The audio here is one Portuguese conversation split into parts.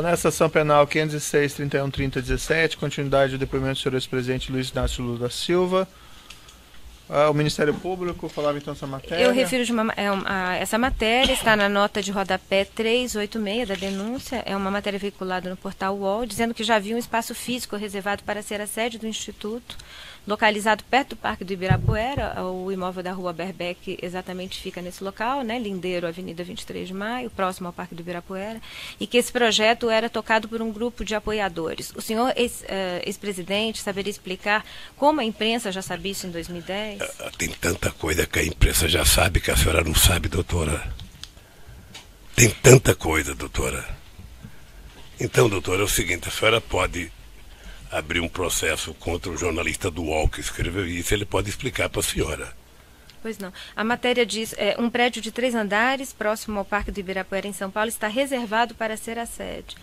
Honesta Ação Penal 506-31-30-17, continuidade do depoimento do senhor ex-presidente Luiz Inácio Lula da Silva. O Ministério Público falava então essa matéria. Eu refiro essa matéria, está na nota de rodapé 386 da denúncia, é uma matéria veiculada no portal UOL, dizendo que já havia um espaço físico reservado para ser a sede do Instituto, localizado perto do Parque do Ibirapuera. O imóvel da Rua Berbeck exatamente fica nesse local, né, lindeiro Avenida 23 de Maio, próximo ao Parque do Ibirapuera, e que esse projeto era tocado por um grupo de apoiadores. O senhor ex-presidente saberia explicar como a imprensa já sabia isso em 2010? Tem tanta coisa que a imprensa já sabe que a senhora não sabe, doutora. Tem tanta coisa, doutora. Então, doutora, é o seguinte, a senhora pode abrir um processo contra o jornalista do UOL que escreveu isso, ele pode explicar para a senhora. Pois não. A matéria diz, um prédio de 3 andares, próximo ao Parque do Ibirapuera, em São Paulo, está reservado para ser a sede.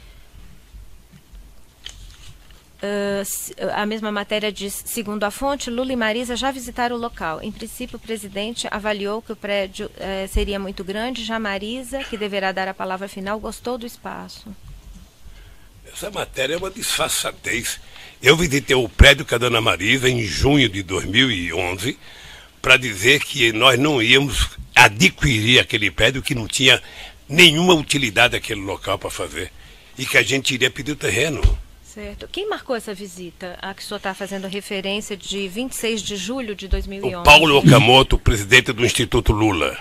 A mesma matéria diz, segundo a fonte, Lula e Marisa já visitaram o local. Em princípio, o presidente avaliou que o prédio seria muito grande, já Marisa, que deverá dar a palavra final, gostou do espaço. Essa matéria é uma disfarçatez. Eu visitei o prédio com a dona Marisa em junho de 2011 para dizer que nós não íamos adquirir aquele prédio, que não tinha nenhuma utilidade aquele local para fazer e que a gente iria pedir o terreno. Certo. Quem marcou essa visita, a que o senhor está fazendo referência, de 26 de julho de 2011? O Paulo Okamoto, presidente do Instituto Lula.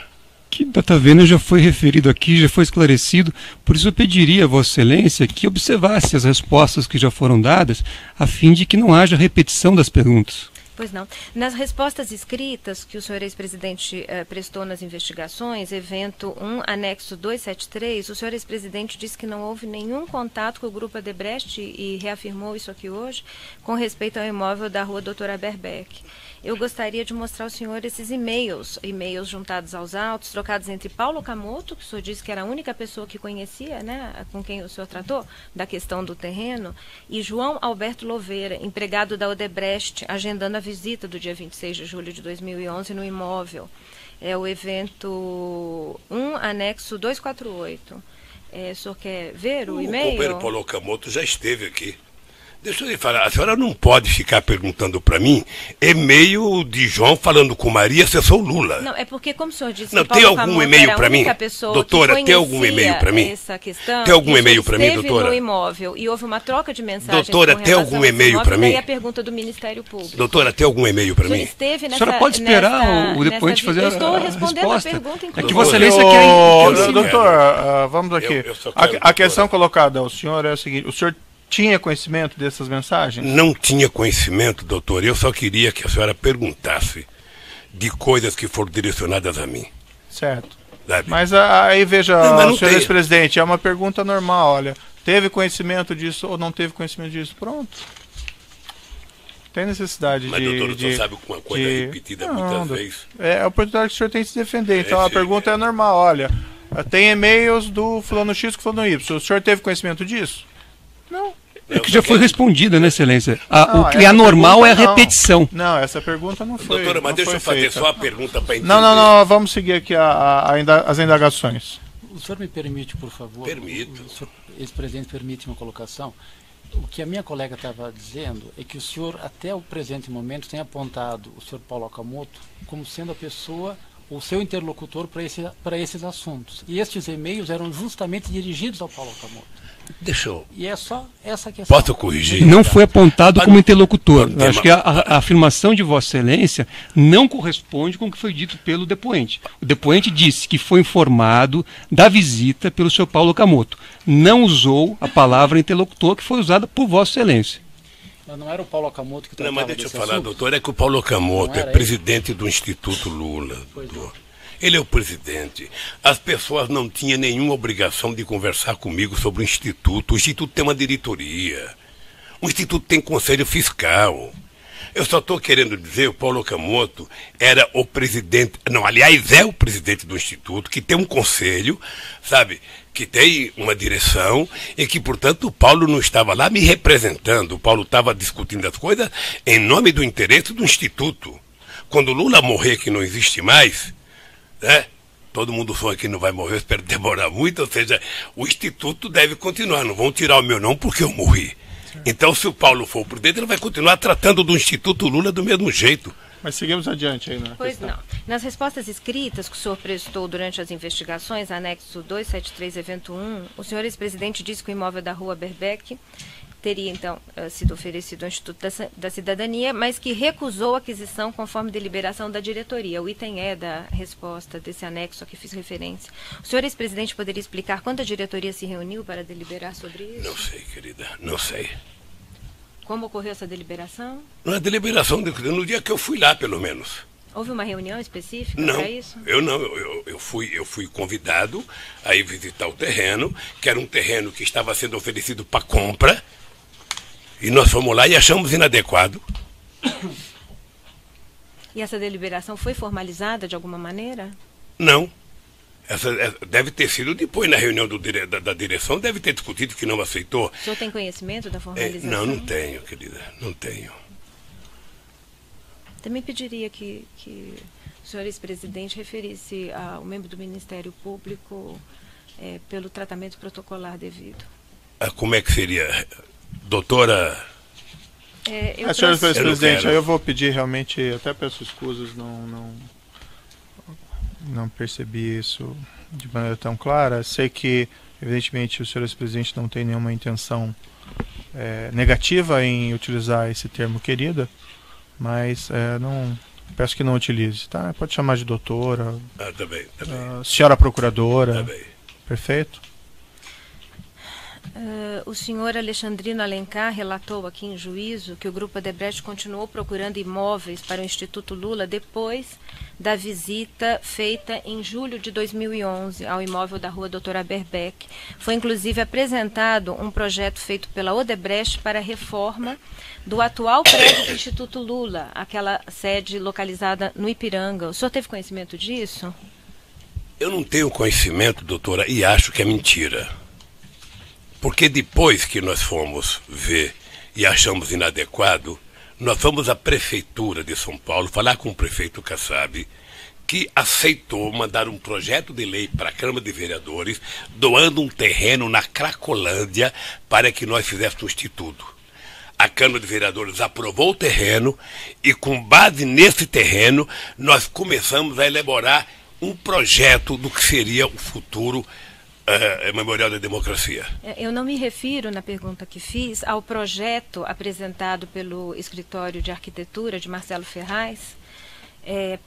Que data vênia já foi referido aqui, já foi esclarecido, por isso eu pediria a Vossa Excelência que observasse as respostas que já foram dadas, a fim de que não haja repetição das perguntas. Pois não. Nas respostas escritas que o senhor ex-presidente prestou nas investigações, evento 1, anexo 273, o senhor ex-presidente disse que não houve nenhum contato com o Grupo Odebrecht e reafirmou isso aqui hoje, com respeito ao imóvel da Rua Doutora Berbeck. Eu gostaria de mostrar ao senhor esses e-mails juntados aos autos, trocados entre Paulo Okamoto, que o senhor disse que era a única pessoa que conhecia, né, com quem o senhor tratou, da questão do terreno, e João Alberto Louveira, empregado da Odebrecht, agendando a visita do dia 26 de julho de 2011 no imóvel. É o evento 1, anexo 248. O senhor quer ver o e-mail? O companheiro Paulo Okamoto já esteve aqui. Deixa eu lhe falar, a senhora não pode ficar perguntando para mim e-mail de João falando com Maria se eu sou Lula. Não, é porque, como o senhor disse, não, que Paulo tem algum e-mail para mim? Doutora, tem algum e-mail para mim? Questão, tem algum e-mail para mim, doutora? No imóvel e houve uma troca de mensagens. Doutora, tem algum e-mail para mim? E a pergunta do Ministério Público. Doutora, tem algum e-mail para mim? Esteve nessa, a senhora pode esperar o depoente fazer a resposta. Eu estou respondendo a pergunta, inclusive. É que Vossa Excelência quer... Doutor, vamos aqui. A questão colocada ao senhor é a seguinte, o senhor tinha conhecimento dessas mensagens? Não tinha conhecimento, doutor. Eu só queria que a senhora perguntasse de coisas que foram direcionadas a mim. Certo. Sabe? Mas aí veja, não senhor ex-presidente, é uma pergunta normal, olha. Teve conhecimento disso ou não teve conhecimento disso? Pronto. Tem necessidade mas, doutor, o senhor sabe que uma coisa repetida muitas vezes. É a oportunidade que o senhor tem de se defender. Então a pergunta é normal, olha. Tem e-mails do fulano X com fulano Y. O senhor teve conhecimento disso? Não. É que já foi respondida, né, Excelência? O que é anormal é a repetição. Não, essa pergunta não foi. Doutora, mas deixa eu fazer só a pergunta para entender. Não, vamos seguir aqui as indagações. O senhor me permite, por favor? Permito. O senhor, ex-presidente, permite uma colocação? O que a minha colega estava dizendo é que o senhor, até o presente momento, tem apontado o senhor Paulo Okamoto como sendo a pessoa, o seu interlocutor para esses assuntos. E estes e-mails eram justamente dirigidos ao Paulo Okamoto. Deixa eu... E é só essa questão. Posso corrigir? Não foi apontado como interlocutor. Eu acho que a afirmação de Vossa Excelência não corresponde com o que foi dito pelo depoente. O depoente disse que foi informado da visita pelo senhor Paulo Okamoto. Não usou a palavra interlocutor que foi usada por Vossa Excelência. Mas não era o Paulo Okamoto que tratava Não, mas deixa eu falar, assunto? doutor, é que o Paulo Okamoto é presidente do Instituto Lula. Ele é o presidente. As pessoas não tinham nenhuma obrigação de conversar comigo sobre o Instituto. O Instituto tem uma diretoria. O Instituto tem conselho fiscal. Eu só estou querendo dizer, o Paulo Okamoto era o presidente, não, aliás, é o presidente do Instituto, que tem um conselho, sabe, que tem uma direção, e que, portanto, o Paulo não estava lá me representando. O Paulo estava discutindo as coisas em nome do interesse do Instituto. Quando o Lula morrer, que não existe mais, né? todo mundo sonha que não vai morrer, eu espero demorar muito, ou seja, o Instituto deve continuar, não vão tirar o meu nome porque eu morri. Então, se o Paulo for o presidente, ele vai continuar tratando do Instituto Lula do mesmo jeito. Mas seguimos adiante aí, né? Pois não. Nas respostas escritas que o senhor prestou durante as investigações, anexo 273, evento 1, o senhor ex-presidente disse que o imóvel da Rua Berbeck teria, então, sido oferecido ao Instituto da Cidadania, mas que recusou a aquisição conforme deliberação da diretoria. O item é da resposta desse anexo a que fiz referência. O senhor ex-presidente poderia explicar quando a diretoria se reuniu para deliberar sobre isso? Não sei, querida, não sei. Como ocorreu essa deliberação? Na deliberação, no dia que eu fui lá, pelo menos. Houve uma reunião específica para isso? Eu não, eu fui convidado a ir visitar o terreno, que era um terreno que estava sendo oferecido para compra, e nós fomos lá e achamos inadequado. E essa deliberação foi formalizada de alguma maneira? Não. Essa deve ter sido depois, na reunião da direção, deve ter discutido que não aceitou. O senhor tem conhecimento da formalização? Não tenho, querida, não tenho. Também pediria que o senhor ex-presidente referisse ao membro do Ministério Público pelo tratamento protocolar devido. Como é que seria? Doutora... Senhor ex-presidente, aí eu vou pedir realmente, até peço escusas, não percebi isso de maneira tão clara. Sei que, evidentemente, o senhor ex-presidente não tem nenhuma intenção negativa em utilizar esse termo querida, mas peço que não utilize, tá? Pode chamar de doutora, tá bem. Senhora procuradora, tá bem. Perfeito. O senhor Alexandrino Alencar relatou aqui em juízo que o Grupo Odebrecht continuou procurando imóveis para o Instituto Lula depois da visita feita em julho de 2011 ao imóvel da Rua Doutora Berbeck. Foi inclusive apresentado um projeto feito pela Odebrecht para a reforma do atual prédio do Instituto Lula, aquela sede localizada no Ipiranga. O senhor teve conhecimento disso? Eu não tenho conhecimento, doutora, e acho que é mentira. Porque depois que nós fomos ver e achamos inadequado, nós fomos à Prefeitura de São Paulo falar com o prefeito Kassab, que aceitou mandar um projeto de lei para a Câmara de Vereadores, doando um terreno na Cracolândia para que nós fizéssemos o Instituto. A Câmara de Vereadores aprovou o terreno e, com base nesse terreno, nós começamos a elaborar um projeto do que seria o futuro Memorial da Democracia. Eu não me refiro, na pergunta que fiz, ao projeto apresentado pelo Escritório de Arquitetura de Marcelo Ferraz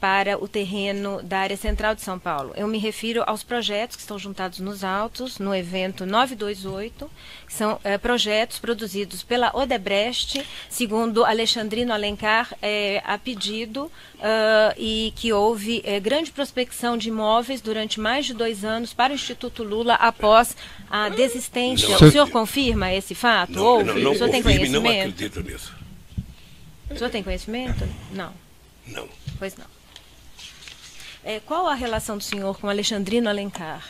para o terreno da área central de São Paulo. Eu me refiro aos projetos que estão juntados nos autos, no evento 928, que são projetos produzidos pela Odebrecht, segundo Alexandrino Alencar, a pedido, e que houve grande prospecção de imóveis durante mais de 2 anos para o Instituto Lula após a desistência. O senhor confirma esse fato? Não, o senhor tem conhecimento? Não acredito nisso. O senhor tem conhecimento? Não. Não. Pois não. Qual a relação do senhor com Alexandrino Alencar?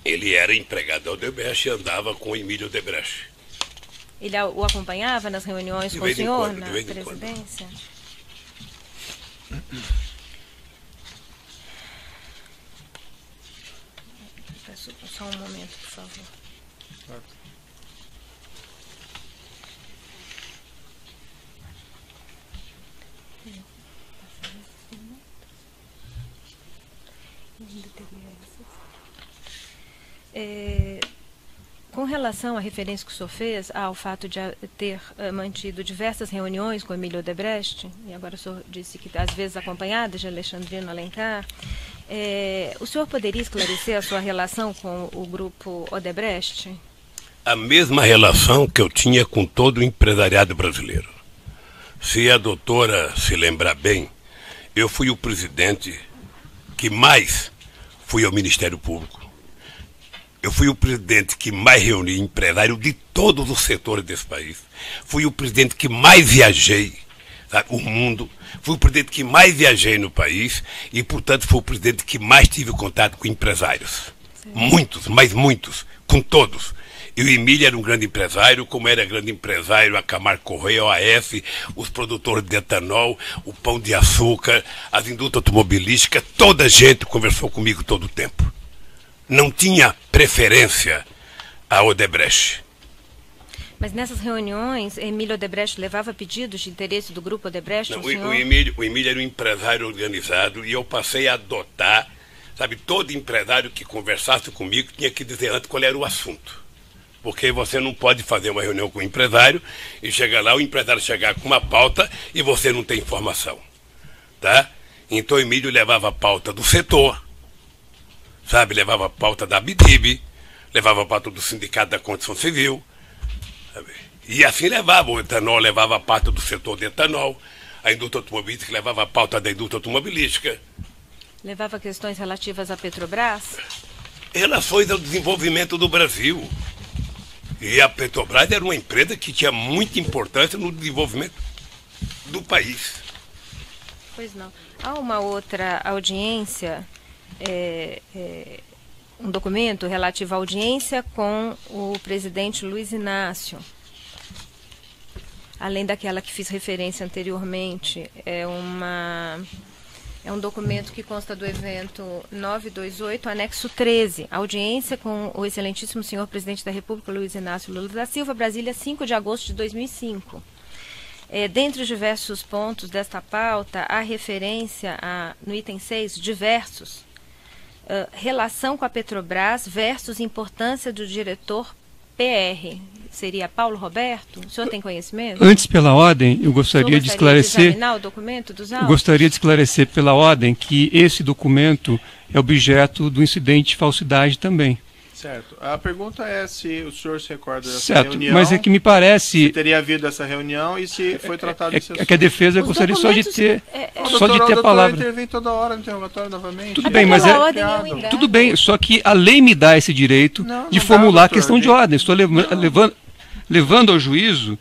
Ele era empregado da Odebrecht e andava com Emílio Odebrecht. Ele o acompanhava nas reuniões com o senhor na presidência? Peço só um momento, por favor. Com relação à referência que o senhor fez ao fato de ter mantido diversas reuniões com Emílio Odebrecht, e agora o senhor disse que às vezes acompanhado de Alexandrino Alencar, o senhor poderia esclarecer a sua relação com o grupo Odebrecht? A mesma relação que eu tinha com todo o empresariado brasileiro. Se a doutora se lembrar bem, eu fui o presidente que mais fui ao Ministério Público. Eu fui o presidente que mais reuni empresários de todos os setores desse país. Fui o presidente que mais viajei, sabe, o mundo. Fui o presidente que mais viajei no país e, portanto, fui o presidente que mais tive contato com empresários. Sim. Muitos, mas muitos, com todos. E o Emílio era um grande empresário, como era grande empresário a Camargo Correia, a OAS, os produtores de etanol, o Pão de Açúcar, as indústrias automobilísticas, toda a gente conversou comigo todo o tempo. Não tinha preferência a Odebrecht. Mas nessas reuniões, Emílio Odebrecht levava pedidos de interesse do grupo Odebrecht? Não, o Emílio era um empresário organizado e eu passei a adotar, sabe, todo empresário que conversasse comigo tinha que dizer antes qual era o assunto. Porque você não pode fazer uma reunião com o empresário e chegar lá, o empresário chegar com uma pauta e você não tem informação. Tá? Então o Emílio levava a pauta do setor, sabe, levava a pauta da ABDIB, levava a pauta do Sindicato da Construção Civil. E assim levava, o etanol levava a pauta do setor de etanol, a indústria automobilística levava a pauta da indústria automobilística. Levava questões relativas à Petrobras? Relações ao desenvolvimento do Brasil. E a Petrobras era uma empresa que tinha muita importância no desenvolvimento do país. Pois não. Há uma outra audiência, um documento relativo à audiência com o presidente Luiz Inácio. Além daquela que fiz referência anteriormente, é um documento que consta do evento 928, anexo 13, audiência com o excelentíssimo senhor presidente da República, Luiz Inácio Lula da Silva, Brasília, 5 de agosto de 2005. Dentre os diversos pontos desta pauta, há referência no item 6, diversos, relação com a Petrobras versus importância do diretor PR. Seria Paulo Roberto? O senhor tem conhecimento? Antes, pela ordem, eu gostaria de esclarecer. Examinar o documento dos autos? Eu gostaria de esclarecer pela ordem que esse documento é objeto do incidente de falsidade também. Certo. A pergunta é se o senhor se recorda dessa certo, reunião. Mas é que me parece. Se teria havido essa reunião e se foi tratado esse assunto. É que a defesa gostaria só de ter. Só de ter a palavra. O doutor intervém toda hora no interrogatório novamente. Tudo bem, mas tudo bem, só que a lei me dá esse direito de formular a questão de ordem. Estou levando ao juízo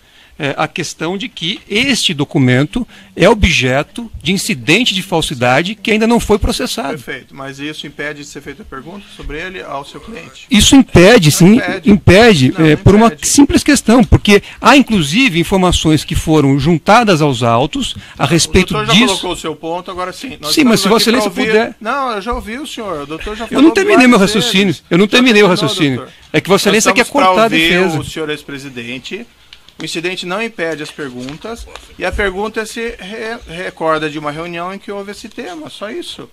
a questão de que este documento é objeto de incidente de falsidade que ainda não foi processado. Perfeito, mas isso impede de ser feita pergunta sobre ele ao seu cliente? Isso impede, sim, impede por uma simples questão, porque há inclusive informações que foram juntadas aos autos a respeito disso. O doutor já colocou o seu ponto, agora sim. Sim, mas se Vossa Excelência puder... Não, eu já ouvi o senhor, o doutor já falou. Eu não terminei meu raciocínio, É que Vossa Excelência quer cortar a defesa. O senhor ex-presidente... O incidente não impede as perguntas e a pergunta se recorda de uma reunião em que houve esse tema, só isso.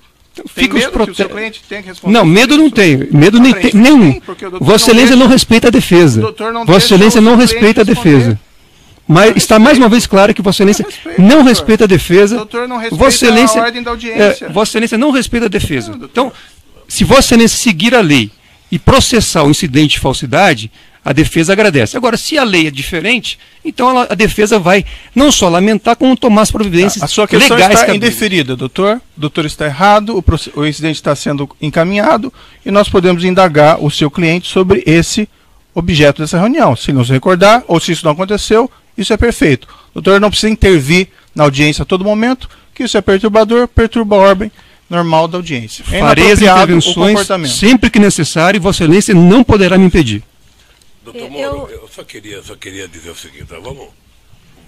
Tem medo que o seu cliente tenha que responder? Não, medo não tenho, medo nenhum. Vossa Excelência não respeita a defesa. Vossa Excelência não respeita a defesa. Mas está mais uma vez claro que Vossa Excelência não respeita a defesa. O doutor não respeita a ordem da audiência. Vossa Excelência não respeita a defesa. Então, se Vossa Excelência seguir a lei e processar o incidente de falsidade, a defesa agradece. Agora, se a lei é diferente, então a defesa vai não só lamentar, como tomar as providências legais. A sua questão está indeferida, doutor. O doutor está errado, o incidente está sendo encaminhado e nós podemos indagar o seu cliente sobre esse objeto dessa reunião. Se não se recordar, ou se isso não aconteceu, isso é perfeito. O doutor não precisa intervir na audiência a todo momento, que isso é perturbador, perturba a ordem normal da audiência. Farei as intervenções sempre que necessário e Vossa Excelência não poderá me impedir. Doutor Moro, eu só queria dizer o seguinte, vamos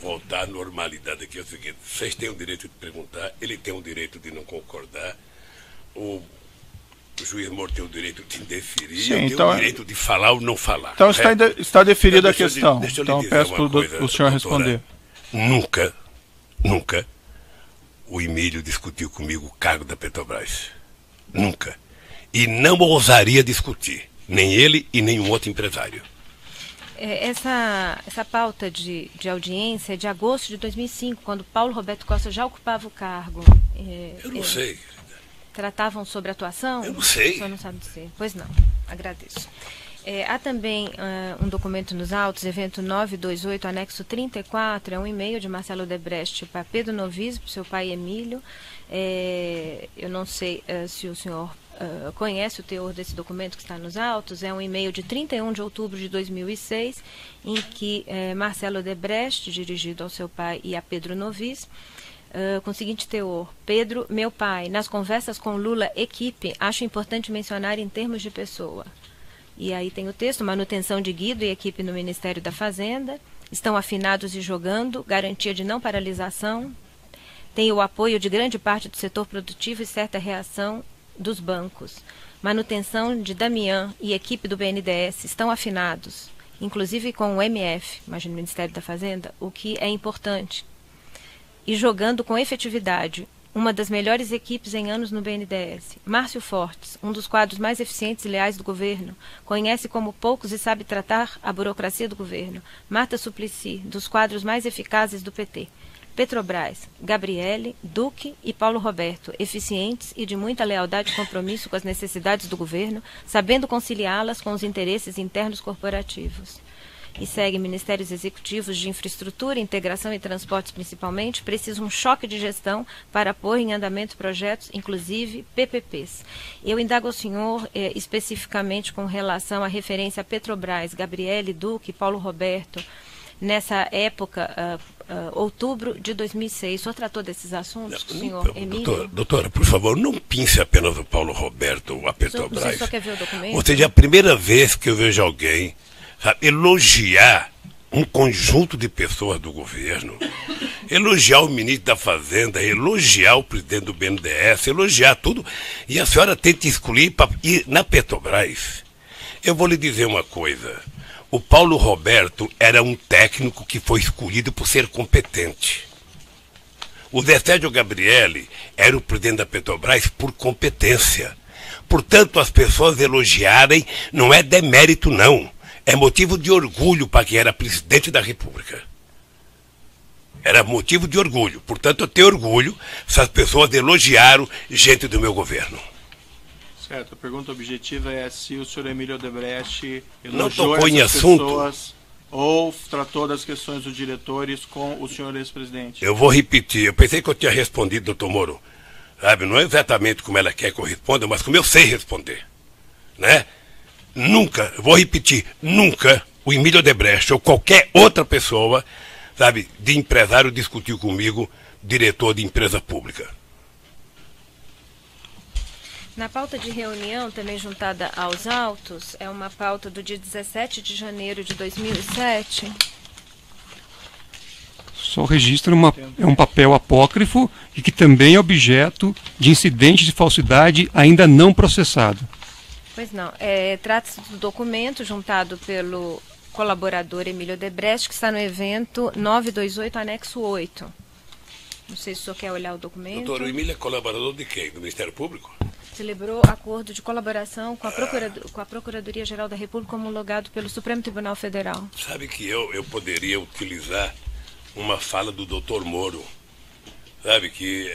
voltar à normalidade aqui. É o seguinte, vocês têm o direito de perguntar, ele tem o direito de não concordar, o juiz Moro tem o direito de indeferir, sim, eu então, tenho o direito de falar ou não falar. Então está deferida a questão. Deixa eu então peço para o senhor responder. Nunca o Emílio discutiu comigo o cargo da Petrobras. Nunca. E não ousaria discutir, nem ele e nenhum outro empresário. Essa pauta de audiência é de agosto de 2005, quando Paulo Roberto Costa já ocupava o cargo. Eu não sei. Tratavam sobre atuação? Eu não sei. O senhor não sabe dizer. Pois não, agradeço. Há também um documento nos autos, evento 928, anexo 34, é um e-mail de Marcelo Odebrecht para Pedro Novis, para o seu pai Emílio. Eu não sei se o senhor conhece o teor desse documento que está nos autos. É um e-mail de 31 de outubro de 2006, em que Marcelo Odebrecht, dirigido ao seu pai e a Pedro Novis, com o seguinte teor: Pedro, meu pai, nas conversas com Lula, equipe, acho importante mencionar em termos de pessoa. E aí tem o texto: manutenção de Guido e equipe no Ministério da Fazenda, estão afinados e jogando, garantia de não paralisação, tem o apoio de grande parte do setor produtivo e certa reação dos bancos. Manutenção de Damião e equipe do BNDES estão afinados, inclusive com o MF, imagina o Ministério da Fazenda, o que é importante. E jogando com efetividade, uma das melhores equipes em anos no BNDES. Márcio Fortes, um dos quadros mais eficientes e leais do governo, conhece como poucos e sabe tratar a burocracia do governo. Marta Suplicy, dos quadros mais eficazes do PT. Petrobras, Gabriele, Duque e Paulo Roberto, eficientes e de muita lealdade e compromisso com as necessidades do governo, sabendo conciliá-las com os interesses internos corporativos. E segue: Ministérios Executivos de Infraestrutura, Integração e Transportes principalmente, precisam um choque de gestão para pôr em andamento projetos, inclusive PPPs. Eu indago ao senhor especificamente com relação à referência a Petrobras, Gabriele, Duque, Paulo Roberto, nessa época, outubro de 2006. O senhor tratou desses assuntos, senhor Emílio? Doutora, por favor, não pince apenas o Paulo Roberto ou a Petrobras. O senhor quer ver o documento? Ou seja, é a primeira vez que eu vejo alguém, sabe, elogiar um conjunto de pessoas do governo, elogiar o ministro da Fazenda, elogiar o presidente do BNDES, elogiar tudo, e a senhora tenta excluir ir na Petrobras. Eu vou lhe dizer uma coisa: o Paulo Roberto era um técnico que foi escolhido por ser competente. O Zé Sérgio Gabriele era o presidente da Petrobras por competência. Portanto, as pessoas elogiarem não é demérito, não. É motivo de orgulho para quem era presidente da República. Era motivo de orgulho. Portanto, eu tenho orgulho se as pessoas elogiaram gente do meu governo. Certo, a pergunta objetiva é se o senhor Emílio Odebrecht não elogiou tocou em essas assunto pessoas ou tratou das questões dos diretores com o senhor ex-presidente. Eu vou repetir, eu pensei que eu tinha respondido, doutor Moro. Sabe, não é exatamente como ela quer que eu responda, mas como eu sei responder. Né? Nunca, vou repetir, nunca o Emílio Odebrecht ou qualquer outra pessoa, sabe, de empresário discutiu comigo, diretor de empresa pública. Na pauta de reunião, também juntada aos autos, é uma pauta do dia 17 de janeiro de 2007. Só registra um papel apócrifo e que também é objeto de incidente de falsidade ainda não processado. Pois não. Trata-se do documento juntado pelo colaborador Emílio Odebrecht, que está no evento 928, anexo 8. Não sei se o senhor quer olhar o documento. Doutor, o Emílio é colaborador de quem? Do Ministério Público? Celebrou acordo de colaboração com a Procuradoria-Geral da República, homologado pelo Supremo Tribunal Federal. Sabe que eu poderia utilizar uma fala do doutor Moro. Sabe que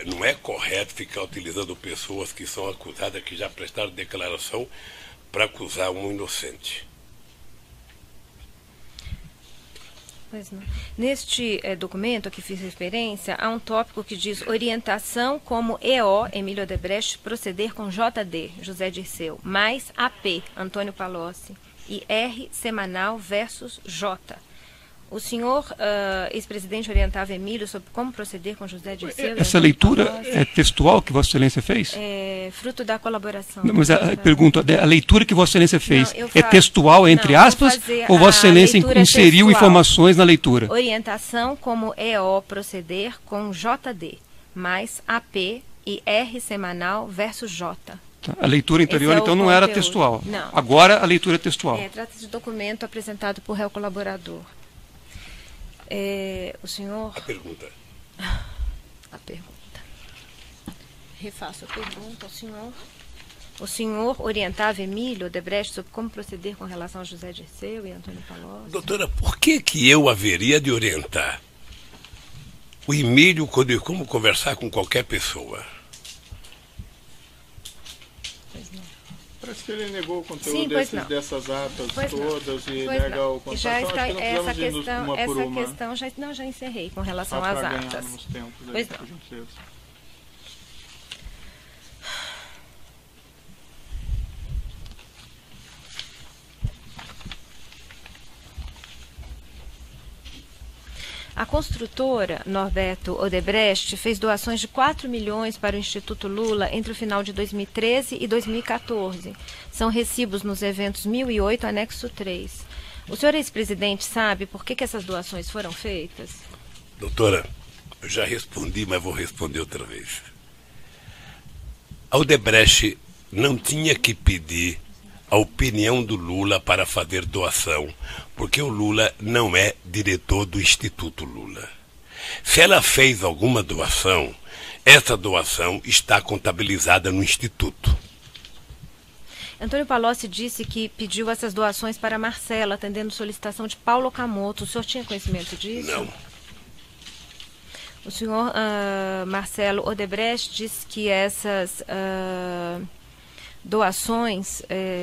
não é correto ficar utilizando pessoas que são acusadas, que já prestaram declaração, para acusar um inocente. Pois não. Neste documento a que fiz referência, há um tópico que diz: orientação como EO, Emílio Odebrecht, proceder com JD, José Dirceu, mais AP, Antônio Palocci, e R, semanal versus J. O senhor ex-presidente orientava Emílio sobre como proceder com José Dirceu. Essa leitura é textual que Vossa Excelência fez? É fruto da colaboração. Não, mas a pergunta, a leitura que Vossa Excelência fez é textual, entre aspas, ou Vossa Excelência inseriu informações na leitura? Orientação como EO proceder com JD, mais AP e R semanal versus J. Tá. A leitura anterior, então, não era textual. Não. Agora a leitura é textual. Trata-se de documento apresentado por réu colaborador. O senhor... A pergunta. A pergunta. Refaço a pergunta ao senhor. O senhor orientava Emílio Odebrecht sobre como proceder com relação a José Dirceu e Antônio Palocci? Doutora, por que eu haveria de orientar o Emílio como conversar com qualquer pessoa? Parece que ele negou o conteúdo dessas atas todas e nega o contato. Já está, então, essa questão já encerrei com relação às atas. Pois não. A construtora Norberto Odebrecht fez doações de 4 milhões para o Instituto Lula entre o final de 2013 e 2014. são recibos nos eventos 1008, anexo 3. O senhor ex-presidente sabe por que essas doações foram feitas? Doutora, eu já respondi, mas vou responder outra vez. A Odebrecht não tinha que pedir a opinião do Lula para fazer doação, porque o Lula não é diretor do Instituto Lula. Se ela fez alguma doação, essa doação está contabilizada no Instituto. Antônio Palocci disse que pediu essas doações para Marcelo, atendendo solicitação de Paulo Okamoto. O senhor tinha conhecimento disso? Não. O senhor Marcelo Odebrecht disse que essas doações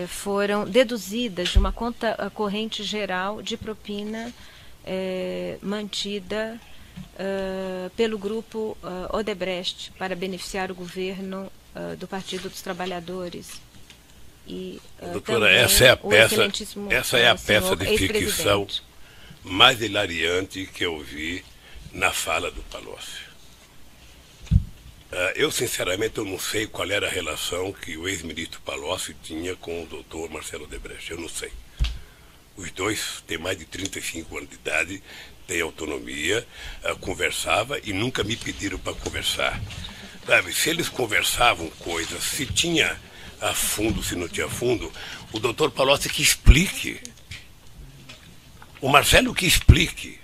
foram deduzidas de uma conta corrente geral de propina mantida pelo grupo Odebrecht para beneficiar o governo do Partido dos Trabalhadores. E, doutora, essa é a peça de ficção mais hilariante que eu vi na fala do Palocci. Eu, sinceramente, eu não sei qual era a relação que o ex-ministro Palocci tinha com o doutor Marcelo Odebrecht. Eu não sei. Os dois têm mais de 35 anos de idade, têm autonomia, conversava e nunca me pediram para conversar. Sabe, se eles conversavam coisas, se tinha a fundo, se não tinha fundo, o doutor Palocci que explique. O Marcelo que explique.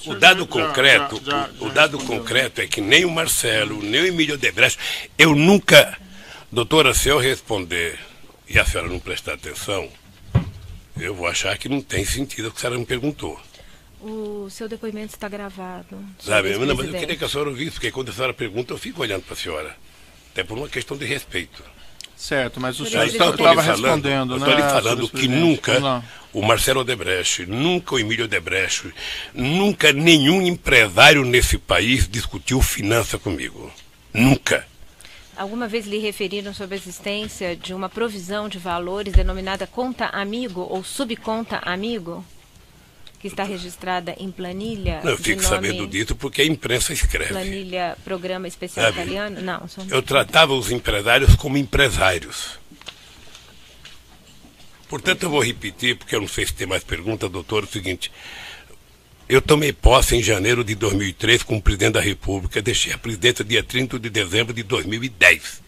O dado concreto é que nem o Marcelo, nem o Emílio Odebrecht, eu nunca... Doutora, se eu responder e a senhora não prestar atenção, eu vou achar que não tem sentido o que a senhora me perguntou. O seu depoimento está gravado. Sabe, não, mas eu queria que a senhora ouvisse, porque quando a senhora pergunta, eu fico olhando para a senhora. Até por uma questão de respeito. Certo, mas o senhor estava respondendo, né? Eu estou lhe falando que nunca o Marcelo Odebrecht, nunca o Emílio Odebrecht, nunca nenhum empresário nesse país discutiu finança comigo. Nunca. Alguma vez lhe referiram sobre a existência de uma provisão de valores denominada conta amigo ou subconta amigo? Que está registrada em planilha? Não, eu fico sabendo disso porque a imprensa escreve. Planilha Programa Especial Italiano? Não. Eu tratava os empresários como empresários. Portanto, eu vou repetir, porque eu não sei se tem mais pergunta, doutor, é o seguinte. Eu tomei posse em janeiro de 2003 como presidente da República, deixei a presidência dia 30 de dezembro de 2010.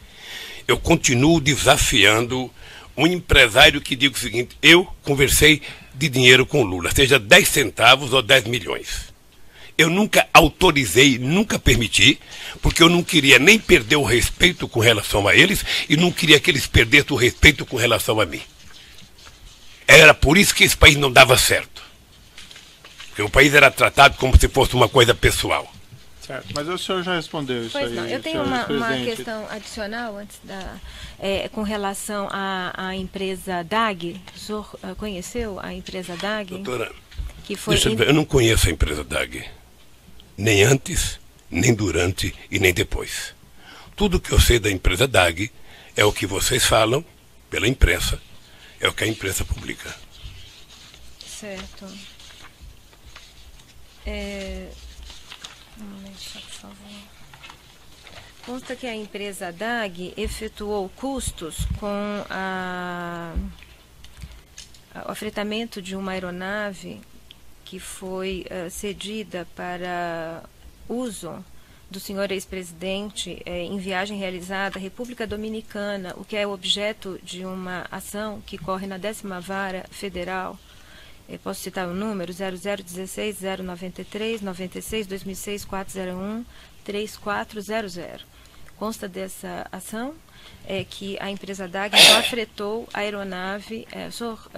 Eu continuo desafiando um empresário que diga o seguinte: eu conversei de dinheiro com o Lula, seja 10 centavos ou 10 milhões. Eu nunca autorizei, nunca permiti, porque eu não queria nem perder o respeito com relação a eles e não queria que eles perdessem o respeito com relação a mim. Era por isso que esse país não dava certo. Porque o país era tratado como se fosse uma coisa pessoal. Certo, mas o senhor já respondeu isso. Pois aí. Não, eu tenho uma questão adicional antes com relação à empresa DAG. O senhor conheceu a empresa DAG? Doutora, que foi eu não conheço a empresa DAG. Nem antes, nem durante e nem depois. Tudo que eu sei da empresa DAG é o que vocês falam pela imprensa, é o que a imprensa publica. Certo. Por favor. Consta que a empresa DAG efetuou custos com o afretamento de uma aeronave que foi cedida para uso do senhor ex-presidente em viagem realizada à República Dominicana, o que é objeto de uma ação que corre na 10ª Vara Federal. Posso citar o número 0016 093 96 2006 401 3400. Consta dessa ação que a empresa DAG então afretou a aeronave. O senhor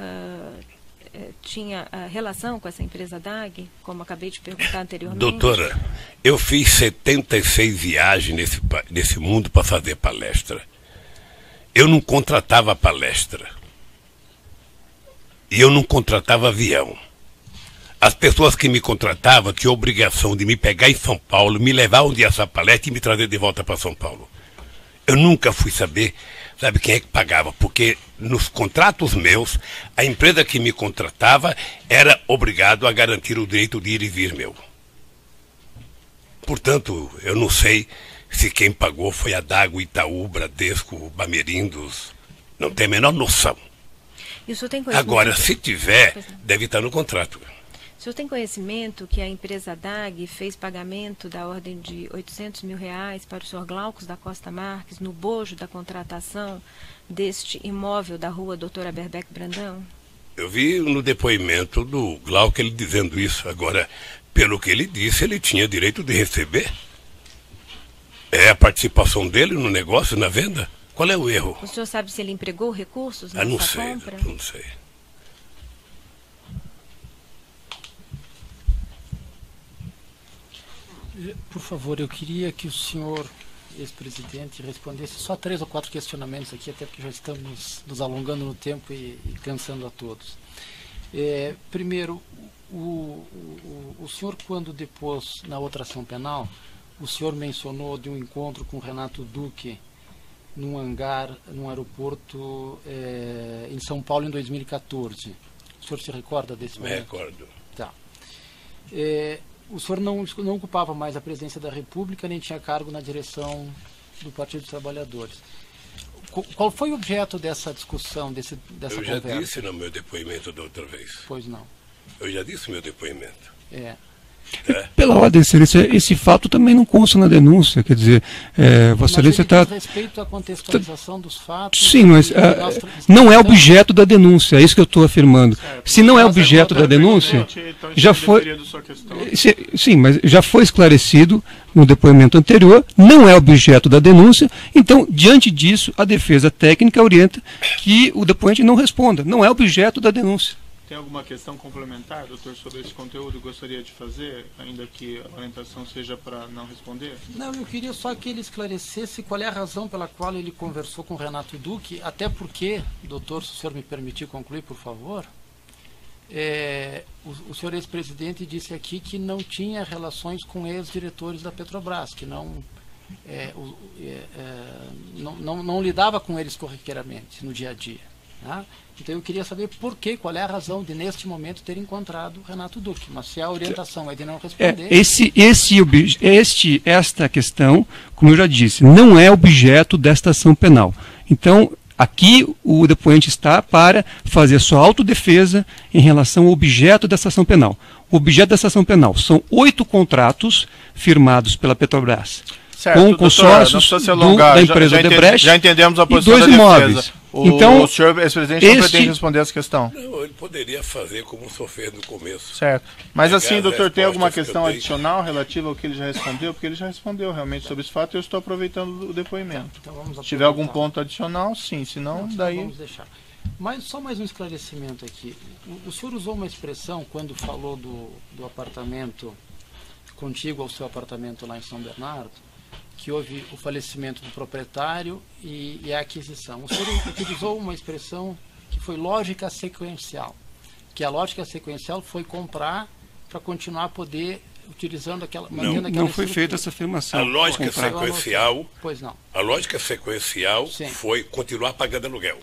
tinha relação com essa empresa DAG, como acabei de perguntar anteriormente? Doutora, eu fiz 76 viagens nesse mundo para fazer palestra. Eu não contratava palestra. E eu não contratava avião. As pessoas que me contratavam tinham a obrigação de me pegar em São Paulo, me levar onde ia essa palestra e me trazer de volta para São Paulo. Eu nunca fui saber, sabe, quem é que pagava, porque nos contratos meus, a empresa que me contratava era obrigado a garantir o direito de ir e vir meu. Portanto, eu não sei se quem pagou foi a DAG, Itaú, Bradesco, Bamerindos. Não tem a menor noção. E o senhor tem conhecimento? Agora, se tiver, deve estar no contrato. O senhor tem conhecimento que a empresa DAG fez pagamento da ordem de R$800 mil para o senhor Glaucus da Costa Marques no bojo da contratação deste imóvel da rua Doutor Aberbeck Brandão? Eu vi no depoimento do Glauco ele dizendo isso. Agora, pelo que ele disse, ele tinha direito de receber. É a participação dele no negócio, na venda? Qual é o erro? O senhor sabe se ele empregou recursos nessa Não sei, compra? não sei. Por favor, eu queria que o senhor, ex-presidente, respondesse só 3 ou 4 questionamentos aqui, até porque já estamos nos alongando no tempo e cansando a todos. Primeiro, o senhor, quando depôs na outra ação penal, o senhor mencionou de um encontro com Renato Duque num hangar, num aeroporto em São Paulo em 2014. O senhor se recorda desse momento? Me recordo. Tá. O senhor não ocupava mais a presidência da República, nem tinha cargo na direção do Partido dos Trabalhadores. Qual foi o objeto dessa discussão, dessa conversa? Eu já disse no meu depoimento da outra vez. Pois não. Eu já disse no meu depoimento. Pela ordem, Excelência, esse fato também não consta na denúncia, quer dizer, Vossa Excelência está... respeito à contextualização dos fatos... Sim, mas não é objeto da denúncia, é isso que eu estou afirmando. Certo. Se não é objeto da denúncia, já foi... Sim, mas já foi esclarecido no depoimento anterior, não é objeto da denúncia, então, diante disso, a defesa técnica orienta que o depoente não responda, não é objeto da denúncia. Tem alguma questão complementar, doutor, sobre esse conteúdo? Gostaria de fazer, ainda que a orientação seja para não responder? Não, eu queria só que ele esclarecesse qual é a razão pela qual ele conversou com o Renato Duque, até porque, doutor, se o senhor me permitir concluir, por favor, o senhor ex-presidente disse aqui que não tinha relações com ex-diretores da Petrobras, que não lidava com eles corriqueiramente, no dia a dia. Tá? Então eu queria saber qual é a razão de, neste momento, ter encontrado o Renato Duque. Mas se a orientação é de não responder... Esta questão, como eu já disse, não é objeto desta ação penal. Então, aqui o depoente está para fazer sua autodefesa em relação ao objeto dessa ação penal. O objeto dessa ação penal são 8 contratos firmados pela Petrobras. Certo, com consórcios da empresa Odebrecht já entendemos a posição e 2 da imóveis. Defesa. Então, o senhor ex-presidente não pretende responder essa questão? Não, ele poderia fazer como o senhor fez no começo. Certo. Mas Pegar assim, doutor, tem alguma respostas questão que eu dei. adicional relativa ao que ele já respondeu? Porque ele já respondeu realmente sobre esse fato e eu estou aproveitando o depoimento. Então vamos Se tiver algum ponto adicional, sim. Se não, daí... Vamos deixar. Mas só mais um esclarecimento aqui. O senhor usou uma expressão quando falou do apartamento contíguo ao seu apartamento lá em São Bernardo, que houve o falecimento do proprietário e a aquisição. O senhor utilizou uma expressão que foi lógica sequencial, que a lógica sequencial foi comprar para continuar a poder utilizando aquela... Não foi feita essa afirmação. A lógica sequencial... Pois não. A lógica sequencial Sim. foi continuar pagando aluguel.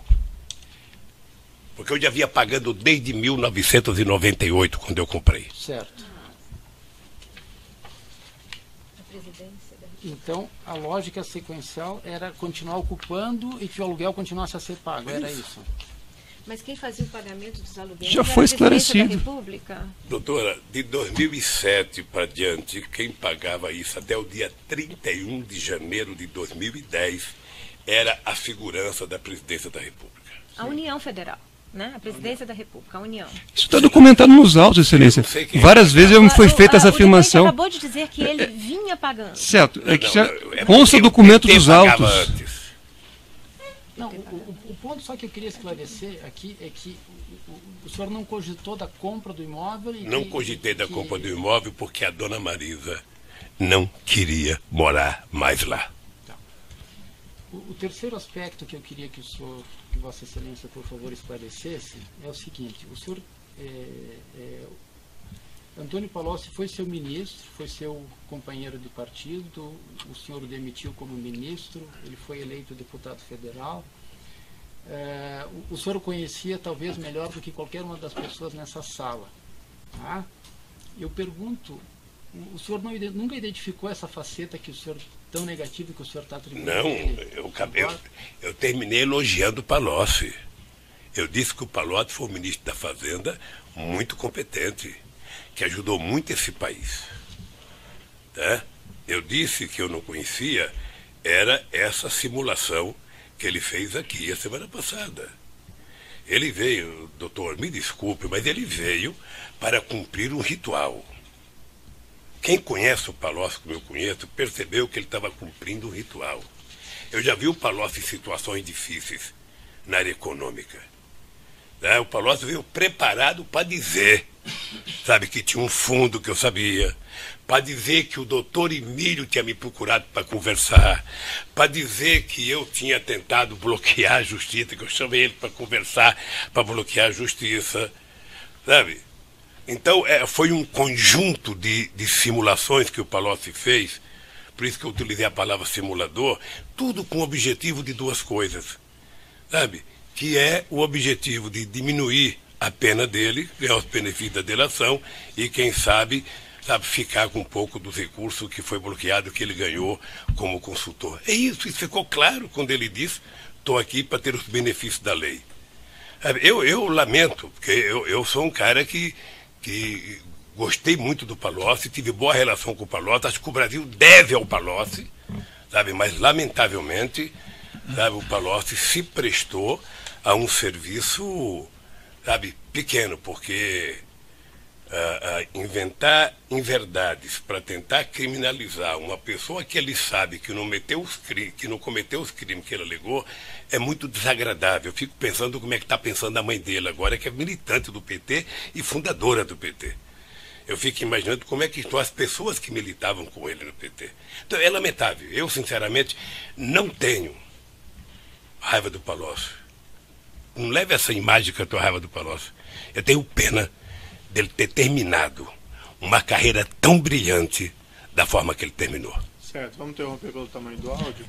Porque eu já havia pagando desde 1998, quando eu comprei. Certo. Então, a lógica sequencial era continuar ocupando e que o aluguel continuasse a ser pago, era isso. Mas quem fazia o pagamento dos aluguéis Já era foi a Presidência da esclarecido. República? Doutora, de 2007 para diante, quem pagava isso até o dia 31 de janeiro de 2010 era a segurança da Presidência da República. A União Federal, né? A Presidência da República, a União. Isso está documentado nos autos, Excelência. Eu não sei quem Várias vezes foi feita essa O depoente afirmação. acabou de dizer que ele vinha pagando. Certo, é que já porque consta eu documento tentei dos pagava autos. antes. Não, o ponto só que eu queria esclarecer aqui é que o senhor não cogitou da compra do imóvel... Não cogitei da compra do imóvel porque a dona Marisa não queria morar mais lá. O terceiro aspecto que eu queria que Vossa Excelência, por favor, esclarecesse é o seguinte: o senhor Antônio Palocci foi seu ministro, foi seu companheiro de partido, o senhor o demitiu como ministro, ele foi eleito deputado federal. O senhor o conhecia talvez melhor do que qualquer uma das pessoas nessa sala. Tá? Eu pergunto, o senhor nunca identificou essa faceta que o senhor tão negativo que o senhor está atribuindo? Não, eu terminei elogiando o Palocci. Eu disse que o Palocci foi um ministro da Fazenda muito competente, que ajudou muito esse país. Tá? Eu disse que eu não conhecia, era essa simulação que ele fez aqui a semana passada. Ele veio, doutor, me desculpe, mas ele veio para cumprir um ritual. Quem conhece o Palocci, como eu conheço, percebeu que ele estava cumprindo um ritual. Eu já vi o Palocci em situações difíceis na área econômica. Né? O Palocci veio preparado para dizer, sabe, que tinha um fundo que eu sabia, para dizer que o doutor Emílio tinha me procurado para conversar, para dizer que eu tinha tentado bloquear a justiça, que eu chamei ele para conversar, para bloquear a justiça, sabe? Então, foi um conjunto de simulações que o Palocci fez, por isso que eu utilizei a palavra simulador, tudo com o objetivo de duas coisas, sabe? Que é o objetivo de diminuir a pena dele, ganhar os benefícios da delação e, quem sabe, ficar com um pouco dos recursos que foi bloqueado, que ele ganhou como consultor. É isso ficou claro quando ele disse, estou aqui para ter os benefícios da lei. Eu lamento, porque eu sou um cara que gostei muito do Palocci, tive boa relação com o Palocci, acho que o Brasil deve ao Palocci, sabe? Mas, lamentavelmente, sabe, o Palocci se prestou a um serviço, sabe, pequeno, porque inventar inverdades para tentar criminalizar uma pessoa que ele sabe que não cometeu os crimes que ele alegou é muito desagradável. Eu fico pensando como é que está pensando a mãe dele agora, que é militante do PT e fundadora do PT. Eu fico imaginando como é que estão as pessoas que militavam com ele no PT. Então é lamentável. Eu, sinceramente, não tenho raiva do Palocci. Não leve essa imagem que eu tenho raiva do Palocci. Eu tenho pena dele ter terminado uma carreira tão brilhante da forma que ele terminou. Certo, vamos interromper pelo tamanho do áudio.